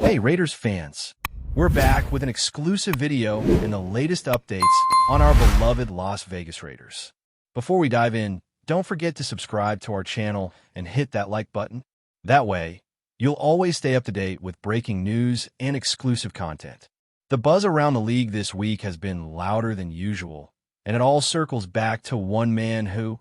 Hey Raiders fans, we're back with an exclusive video and the latest updates on our beloved Las Vegas Raiders. Before we dive in, don't forget to subscribe to our channel and hit that like button. That way, you'll always stay up to date with breaking news and exclusive content. The buzz around the league this week has been louder than usual, and it all circles back to one man who,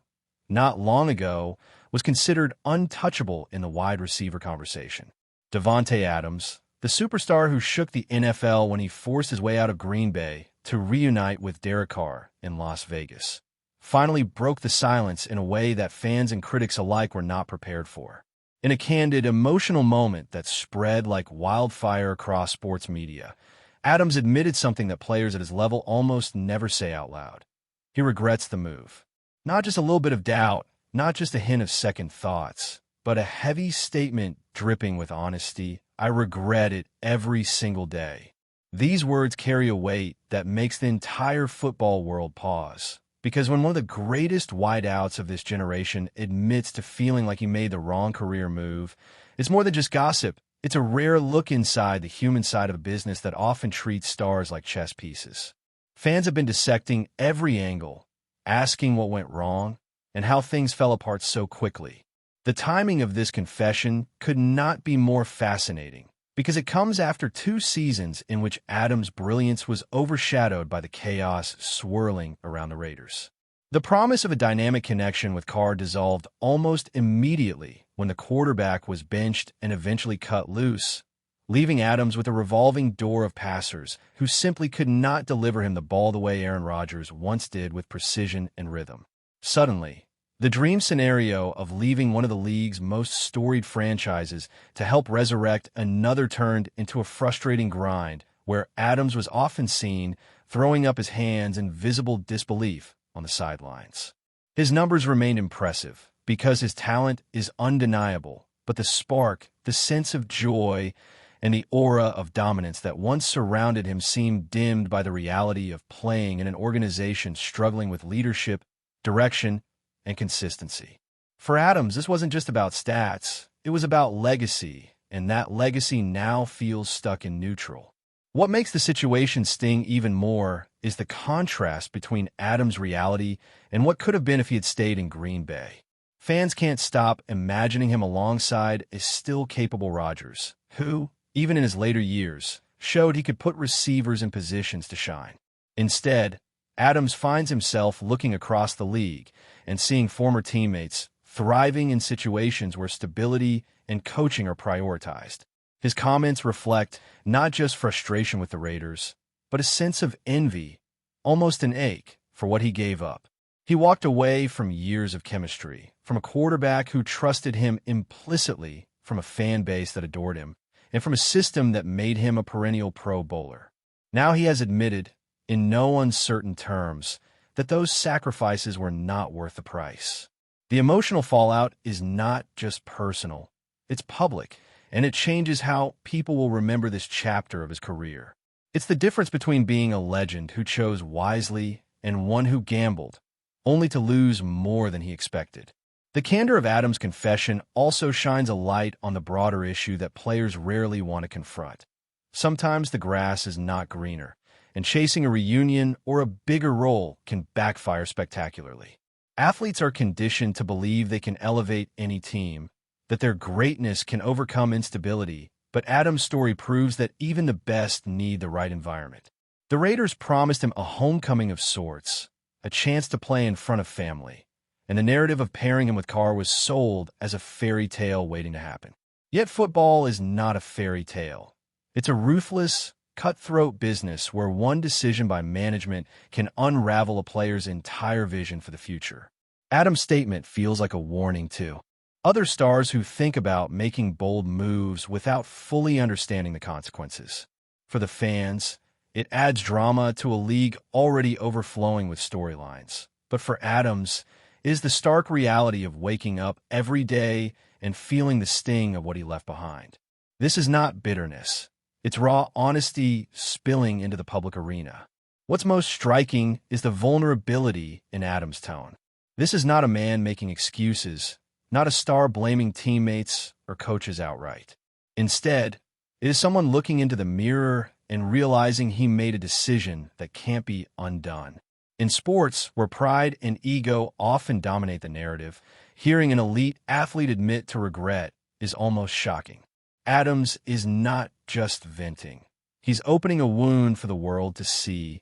not long ago, was considered untouchable in the wide receiver conversation. Davante Adams, the superstar who shook the NFL when he forced his way out of Green Bay to reunite with Derek Carr in Las Vegas, finally broke the silence in a way that fans and critics alike were not prepared for. In a candid, emotional moment that spread like wildfire across sports media, Adams admitted something that players at his level almost never say out loud. He regrets the move. Not just a little bit of doubt, not just a hint of second thoughts, but a heavy statement dripping with honesty. I regret it every single day. These words carry a weight that makes the entire football world pause. Because when one of the greatest wideouts of this generation admits to feeling like he made the wrong career move, it's more than just gossip. It's a rare look inside the human side of a business that often treats stars like chess pieces. Fans have been dissecting every angle, asking what went wrong, and how things fell apart so quickly. The timing of this confession could not be more fascinating, because it comes after 2 seasons in which Adams' brilliance was overshadowed by the chaos swirling around the Raiders. The promise of a dynamic connection with Carr dissolved almost immediately when the quarterback was benched and eventually cut loose, leaving Adams with a revolving door of passers who simply could not deliver him the ball the way Aaron Rodgers once did with precision and rhythm. Suddenly, the dream scenario of leaving one of the league's most storied franchises to help resurrect another turned into a frustrating grind where Adams was often seen throwing up his hands in visible disbelief on the sidelines. His numbers remained impressive because his talent is undeniable, but the spark, the sense of joy, and the aura of dominance that once surrounded him seemed dimmed by the reality of playing in an organization struggling with leadership, direction, and consistency. For Adams, this wasn't just about stats, it was about legacy, and that legacy now feels stuck in neutral. What makes the situation sting even more is the contrast between Adams' reality and what could have been if he had stayed in Green Bay. Fans can't stop imagining him alongside a still capable Rodgers, who, even in his later years, showed he could put receivers in positions to shine. Instead, Adams finds himself looking across the league and seeing former teammates thriving in situations where stability and coaching are prioritized. His comments reflect not just frustration with the Raiders, but a sense of envy, almost an ache, for what he gave up. He walked away from years of chemistry, from a quarterback who trusted him implicitly, from a fan base that adored him, and from a system that made him a perennial Pro Bowler. Now he has admitted, in no uncertain terms, that those sacrifices were not worth the price. The emotional fallout is not just personal, it's public, and it changes how people will remember this chapter of his career. It's the difference between being a legend who chose wisely and one who gambled, only to lose more than he expected. The candor of Adams' confession also shines a light on the broader issue that players rarely want to confront. Sometimes the grass is not greener, and chasing a reunion or a bigger role can backfire spectacularly. Athletes are conditioned to believe they can elevate any team, that their greatness can overcome instability, but Adams' story proves that even the best need the right environment. The Raiders promised him a homecoming of sorts, a chance to play in front of family, and the narrative of pairing him with Carr was sold as a fairy tale waiting to happen. Yet football is not a fairy tale. It's a ruthless, cutthroat business where one decision by management can unravel a player's entire vision for the future. Adams' statement feels like a warning, too. Other stars who think about making bold moves without fully understanding the consequences. For the fans, it adds drama to a league already overflowing with storylines. But for Adams, it is the stark reality of waking up every day and feeling the sting of what he left behind. This is not bitterness. It's raw honesty spilling into the public arena. What's most striking is the vulnerability in Adams' tone. This is not a man making excuses, not a star blaming teammates or coaches outright. Instead, It is someone looking into the mirror and realizing he made a decision that can't be undone. In sports, where pride and ego often dominate the narrative, hearing an elite athlete admit to regret is almost shocking. Adams is not just venting. He's opening a wound for the world to see,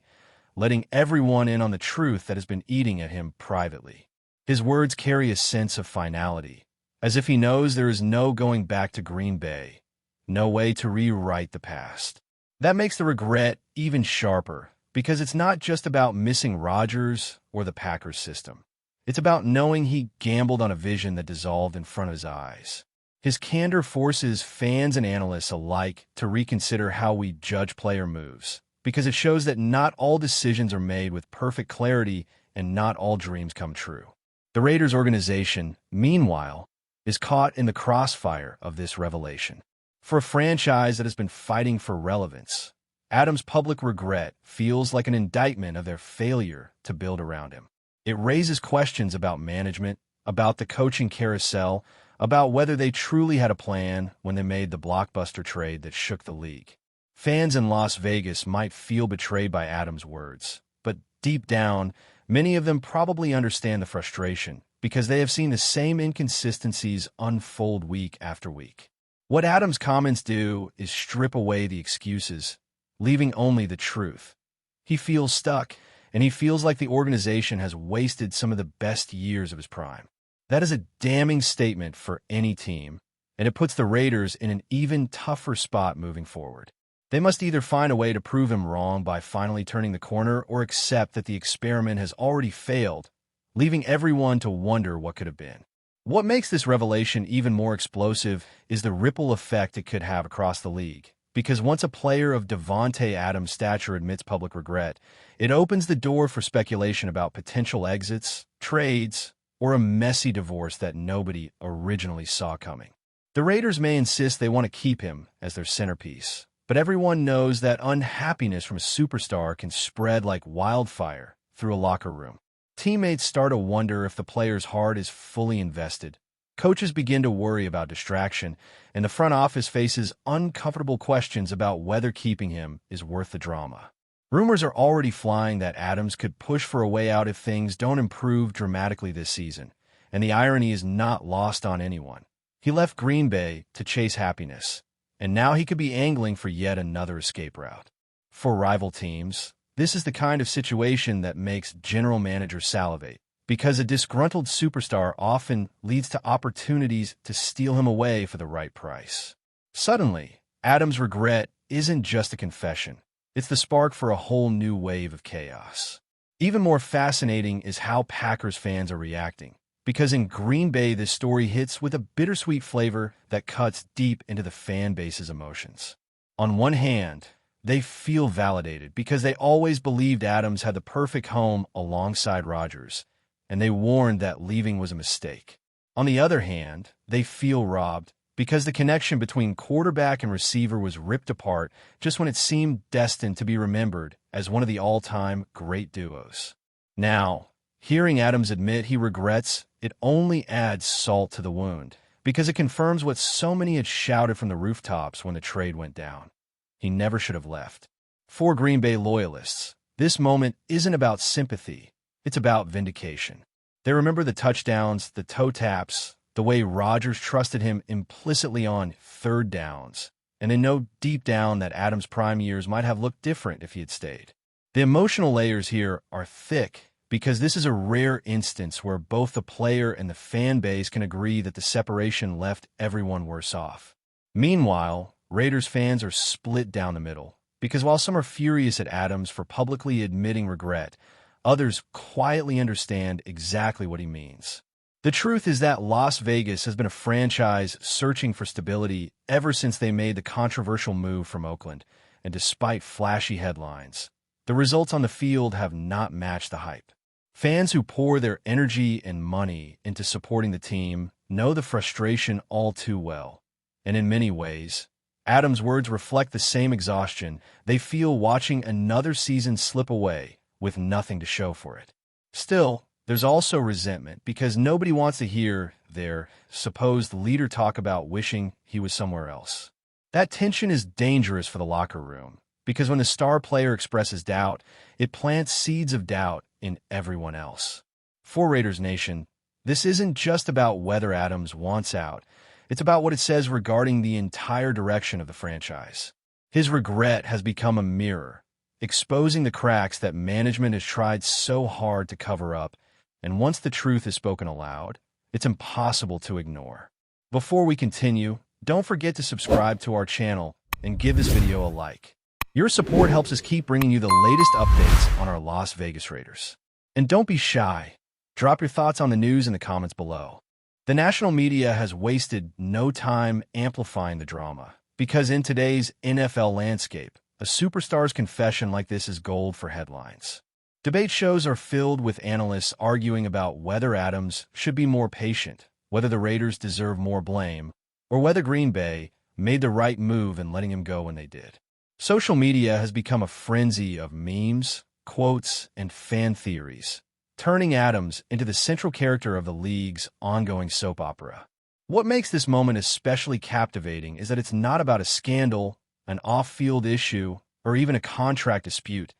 letting everyone in on the truth that has been eating at him privately. His words carry a sense of finality, as if he knows there is no going back to Green Bay, no way to rewrite the past. That makes the regret even sharper, because it's not just about missing Rodgers or the Packers system. It's about knowing he gambled on a vision that dissolved in front of his eyes. His candor forces fans and analysts alike to reconsider how we judge player moves, because it shows that not all decisions are made with perfect clarity and not all dreams come true. The Raiders organization, meanwhile, is caught in the crossfire of this revelation. For a franchise that has been fighting for relevance, Adams' public regret feels like an indictment of their failure to build around him. It raises questions about management, about the coaching carousel, about whether they truly had a plan when they made the blockbuster trade that shook the league. Fans in Las Vegas might feel betrayed by Adams' words, but deep down, many of them probably understand the frustration because they have seen the same inconsistencies unfold week after week. What Adams' comments do is strip away the excuses, leaving only the truth. He feels stuck, and he feels like the organization has wasted some of the best years of his prime. That is a damning statement for any team, and it puts the Raiders in an even tougher spot moving forward. They must either find a way to prove him wrong by finally turning the corner or accept that the experiment has already failed, leaving everyone to wonder what could have been. What makes this revelation even more explosive is the ripple effect it could have across the league. Because once a player of DAVANTE Adams' stature admits public regret, it opens the door for speculation about potential exits, trades, or a messy divorce that nobody originally saw coming. The Raiders may insist they want to keep him as their centerpiece, but everyone knows that unhappiness from a superstar can spread like wildfire through a locker room. Teammates start to wonder if the player's heart is fully invested. Coaches begin to worry about distraction, and the front office faces uncomfortable questions about whether keeping him is worth the drama. Rumors are already flying that Adams could push for a way out if things don't improve dramatically this season, and the irony is not lost on anyone. He left Green Bay to chase happiness, and now he could be angling for yet another escape route. For rival teams, this is the kind of situation that makes general managers salivate, because a disgruntled superstar often leads to opportunities to steal him away for the right price. Suddenly, Adams' regret isn't just a confession. It's the spark for a whole new wave of chaos. Even more fascinating is how Packers fans are reacting, because in Green Bay this story hits with a bittersweet flavor that cuts deep into the fan base's emotions. On one hand, they feel validated because they always believed Adams had the perfect home alongside Rodgers, and they warned that leaving was a mistake. On the other hand, they feel robbed because the connection between quarterback and receiver was ripped apart just when it seemed destined to be remembered as one of the all-time great duos. Now, hearing Adams admit he regrets, it only adds salt to the wound, because it confirms what so many had shouted from the rooftops when the trade went down. He never should have left. For Green Bay loyalists, this moment isn't about sympathy, it's about vindication. They remember the touchdowns, the toe taps, the way Rodgers trusted him implicitly on third downs, and they know deep down that Adams' prime years might have looked different if he had stayed. The emotional layers here are thick because this is a rare instance where both the player and the fan base can agree that the separation left everyone worse off. Meanwhile, Raiders fans are split down the middle, because while some are furious at Adams for publicly admitting regret, others quietly understand exactly what he means. The truth is that Las Vegas has been a franchise searching for stability ever since they made the controversial move from Oakland, and despite flashy headlines, the results on the field have not matched the hype. Fans who pour their energy and money into supporting the team know the frustration all too well, and in many ways, Adams' words reflect the same exhaustion they feel watching another season slip away with nothing to show for it. Still, there's also resentment because nobody wants to hear their supposed leader talk about wishing he was somewhere else. That tension is dangerous for the locker room, because when a star player expresses doubt, it plants seeds of doubt in everyone else. For Raiders Nation, this isn't just about whether Adams wants out. It's about what it says regarding the entire direction of the franchise. His regret has become a mirror, exposing the cracks that management has tried so hard to cover up, and once the truth is spoken aloud, it's impossible to ignore. Before we continue, don't forget to subscribe to our channel and give this video a like. Your support helps us keep bringing you the latest updates on our Las Vegas Raiders. And don't be shy. Drop your thoughts on the news in the comments below. The national media has wasted no time amplifying the drama, because in today's NFL landscape, a superstar's confession like this is gold for headlines. Debate shows are filled with analysts arguing about whether Adams should be more patient, whether the Raiders deserve more blame, or whether Green Bay made the right move in letting him go when they did. Social media has become a frenzy of memes, quotes, and fan theories, turning Adams into the central character of the league's ongoing soap opera. What makes this moment especially captivating is that it's not about a scandal, an off-field issue, or even a contract dispute.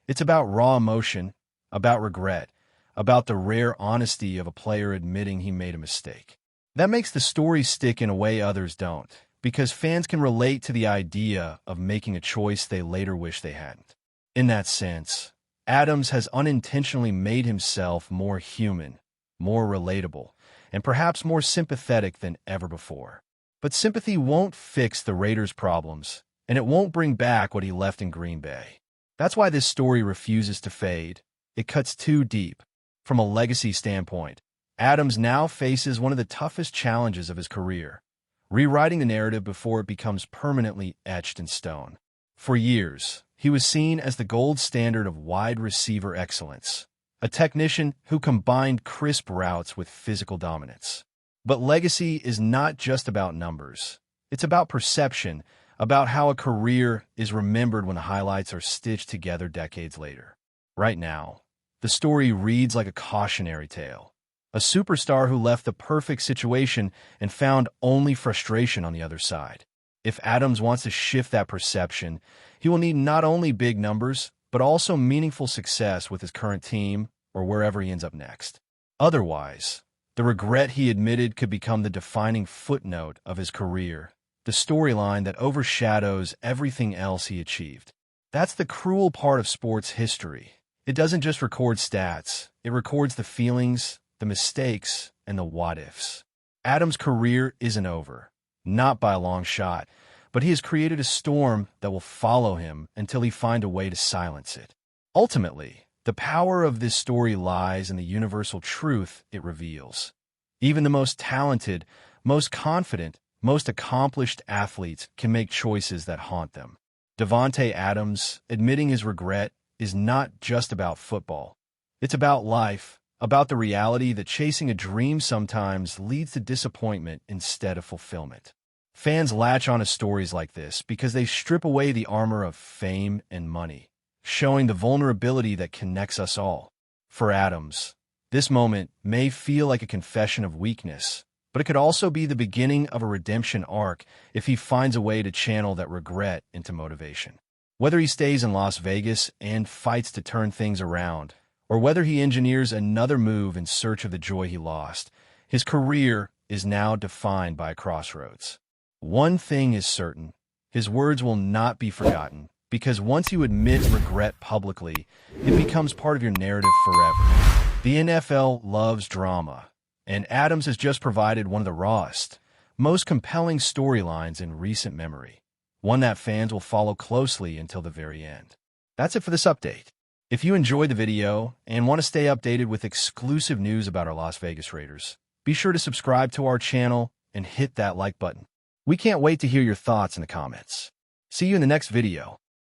It's about raw emotion, about regret, about the rare honesty of a player admitting he made a mistake. That makes the story stick in a way others don't, because fans can relate to the idea of making a choice they later wish they hadn't. In that sense, Adams has unintentionally made himself more human, more relatable, and perhaps more sympathetic than ever before. But sympathy won't fix the Raiders' problems, and it won't bring back what he left in Green Bay. That's why this story refuses to fade. It cuts too deep. From a legacy standpoint, Adams now faces one of the toughest challenges of his career, rewriting the narrative before it becomes permanently etched in stone. For years, he was seen as the gold standard of wide receiver excellence, a technician who combined crisp routes with physical dominance. But legacy is not just about numbers. It's about perception, about how a career is remembered when the highlights are stitched together decades later. Right now, the story reads like a cautionary tale. A superstar who left the perfect situation and found only frustration on the other side. If Adams wants to shift that perception, he will need not only big numbers, but also meaningful success with his current team or wherever he ends up next. Otherwise, the regret he admitted could become the defining footnote of his career, the storyline that overshadows everything else he achieved. That's the cruel part of sports history. It doesn't just record stats, it records the feelings, the mistakes, and the what-ifs. Adams' career isn't over, not by a long shot, but he has created a storm that will follow him until he finds a way to silence it. Ultimately, the power of this story lies in the universal truth it reveals. Even the most talented, most confident, most accomplished athletes can make choices that haunt them. Davante Adams admitting his regret is not just about football. It's about life, about the reality that chasing a dream sometimes leads to disappointment instead of fulfillment. Fans latch on to stories like this because they strip away the armor of fame and money, showing the vulnerability that connects us all. For Adams, this moment may feel like a confession of weakness, but it could also be the beginning of a redemption arc if he finds a way to channel that regret into motivation. Whether he stays in Las Vegas and fights to turn things around, or whether he engineers another move in search of the joy he lost, his career is now defined by a crossroads. One thing is certain, his words will not be forgotten, because once you admit regret publicly, it becomes part of your narrative forever. The NFL loves drama, and Adams has just provided one of the rawest, most compelling storylines in recent memory, one that fans will follow closely until the very end. That's it for this update. If you enjoyed the video and want to stay updated with exclusive news about our Las Vegas Raiders, be sure to subscribe to our channel and hit that like button. We can't wait to hear your thoughts in the comments. See you in the next video.